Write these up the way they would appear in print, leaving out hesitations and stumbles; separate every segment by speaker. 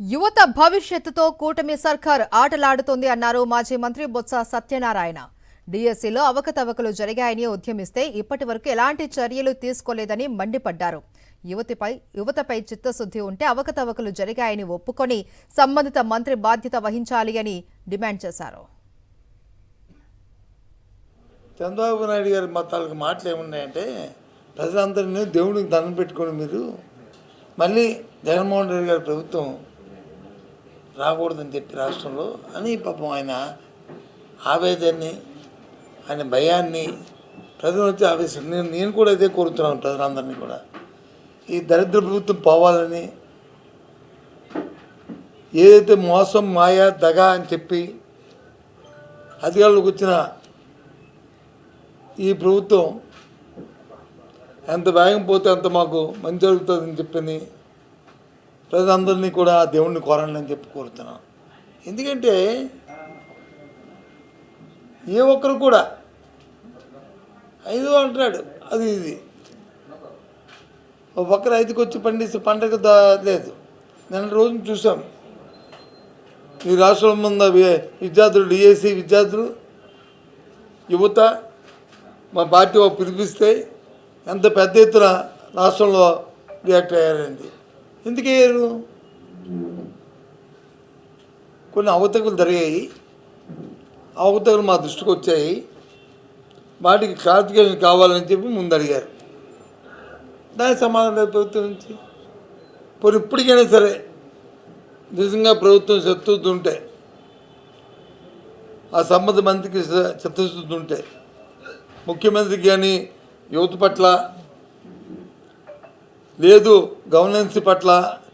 Speaker 1: యువత భవిష్యత్తుతో కూటమి సర్కార్ ఆటలాడుతోంది అన్నారు మాజీ మంత్రి బొత్స సత్యనారాయణ. డిఎస్సిలో అవకతవకలు జరిగాయని ఉద్యమిస్తే ఇప్పటివరకు ఎలాంటి చర్యలు తీసుకోలేదని మండిపడ్డారు. యువతపై చిత్తశుద్ధి ఉంటే అవకతవకలు జరిగాయని ఒప్పుకొని సంబంధిత మంత్రి బాధ్యత వహించాలి అని డిమాండ్ చేశారు.
Speaker 2: చంద్రబాబు నాయుడు గారి తాలూకు మాటలు ఏమున్నాయంటే, ప్రజలందరినీ దేవుడికి దండం పెట్టుకొని మీరు మళ్ళీ జగన్మోహన్ రెడ్డి గారి ప్రభుత్వం రాకూడదని చెప్పి రాష్ట్రంలో అని పాపం ఆయన ఆవేదనని, ఆయన భయాన్ని ప్రజల నుంచి ఆవేశం. నేను కూడా అదే కోరుతున్నాను ప్రజలందరినీ కూడా, ఈ దరిద్ర ప్రభుత్వం పోవాలని. ఏదైతే మోసం, మాయ, దగ అని చెప్పి అధికారులకు వచ్చిన ఈ ప్రభుత్వం ఎంత వేగం పోతే అంత మాకు మంచి జరుగుతుందని చెప్పింది. ప్రజలందరినీ కూడా దేవుణ్ణి కోరండి అని చెప్పి కోరుతున్నాను. ఎందుకంటే ఏ ఒక్కరు కూడా 5 అంటున్నాడు, అది ఇది ఒక్కరు 5కి వచ్చి పండిస్తే పండగ లేదు. నిన్న రోజున చూసాం, ఈ రాష్ట్రంలో ఉన్న విద్యార్థులు, డిఎస్సి విద్యార్థులు, యువత మా పార్టీ పిలిపిస్తే ఎంత పెద్ద ఎత్తున రాష్ట్రంలో రియాక్ట్ అయ్యారండి. ఎందుకు అయ్యారు? కొన్ని అవతకులు జరిగాయి, అవతకులు మా దృష్టికి వచ్చాయి, వాటికి క్లారిఫికేషన్ కావాలని చెప్పి ముందు అడిగారు. దానికి సమాధానం లేదు ప్రభుత్వం నుంచి. పోనీ ఇప్పటికైనా సరే నిజంగా ప్రభుత్వం చిత్తశుద్ధి ఉంటే, ఆ సంబంధ మంత్రికి చిత్తశుద్ధి ఉంటే, ముఖ్యమంత్రికి కానీ యువత పట్ల లేదు గవర్నెన్స్ పట్ల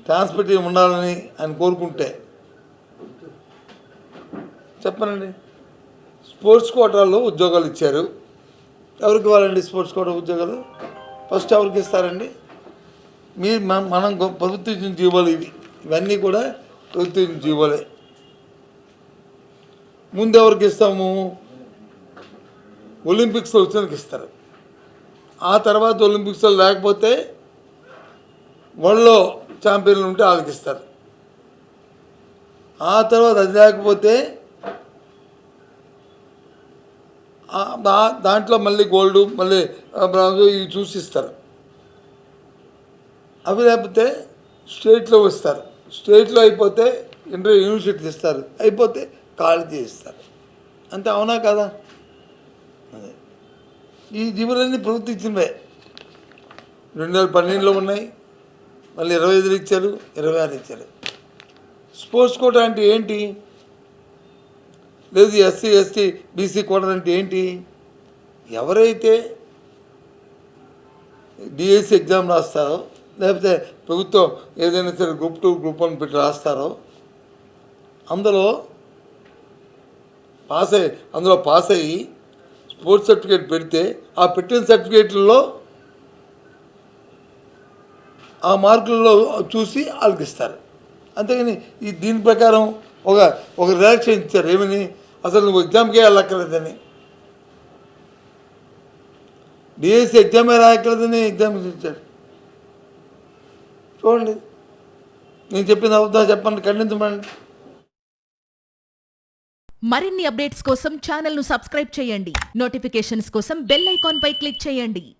Speaker 2: ట్రాన్స్పరెంట్గా ఉండాలని ఆయన కోరుకుంటే చెప్పనండి. స్పోర్ట్స్ కోటాల్లో ఉద్యోగాలు ఇచ్చారు. ఎవరికి ఇవ్వాలండి స్పోర్ట్స్ కోటా ఉద్యోగాలు? ఫస్ట్ ఎవరికి ఇస్తారండి? మనం ప్రభుత్వం ఇచ్చిన జీవోలు ఇవన్నీ కూడా ప్రభుత్వం ఇచ్చిన జీవోలే. ముందు ఎవరికి ఇస్తాము? ఒలింపిక్స్లో వచ్చినకి ఇస్తారు. ఆ తర్వాత ఒలింపిక్స్లో లేకపోతే వరల్డ్లో ఛాంపియన్లు ఉంటే వాళ్ళకి ఇస్తారు. ఆ తర్వాత అది లేకపోతే దాంట్లో మళ్ళీ గోల్డ్, మళ్ళీ బ్రాంజ్ ఇవి చూసి ఇస్తారు. అవి లేకపోతే స్టేట్లో ఇస్తారు. స్టేట్లో అయిపోతే యూనివర్సిటీ ఇస్తారు, అయిపోతే కాలేజీ ఇస్తారు. అంతే, అవునా కదా? అదే ఈ జీవులన్నీ ప్రభుత్వం ఇచ్చినవే. 2012లో ఉన్నాయి, మళ్ళీ 25 ఇచ్చారు, 26 ఇచ్చారు. స్పోర్ట్స్ కోటా అంటే ఏంటి? లేదు ఎస్సీ, ఎస్టీ, బీసీ కోటా అంటే ఏంటి? ఎవరైతే డిఎస్సి ఎగ్జామ్ రాస్తారో, లేకపోతే ప్రభుత్వం ఏదైనా సరే గ్రూప్ 2, గ్రూప్ 1 పెట్టి రాస్తారో, అందులో పాస్ అయ్యి స్పోర్ట్స్ సర్టిఫికేట్ పెడితే ఆ పెట్టిన సర్టిఫికేట్లలో ఆ మార్కులలో చూసి వాళ్ళకి ఇస్తారు. అంతేగాని దీని ప్రకారం ఒక రియాక్షన్ ఇచ్చారు. ఏమని? అసలు నువ్వు ఎగ్జామ్కే వెళ్ళక్కర్లేదని, డిఎస్సి ఎగ్జామే రాయక్కర్లేదని ఎగ్జామ్ ఇచ్చారు. చూడండి, నేను చెప్పింది అవుతుందా చెప్పండి, ఖండించమండి.
Speaker 3: మరిన్ని అప్డేట్స్ కోసం ఛానల్ను సబ్స్క్రైబ్ చేయండి. నోటిఫికేషన్స్ కోసం బెల్ ఐకాన్ పై క్లిక్ చేయండి.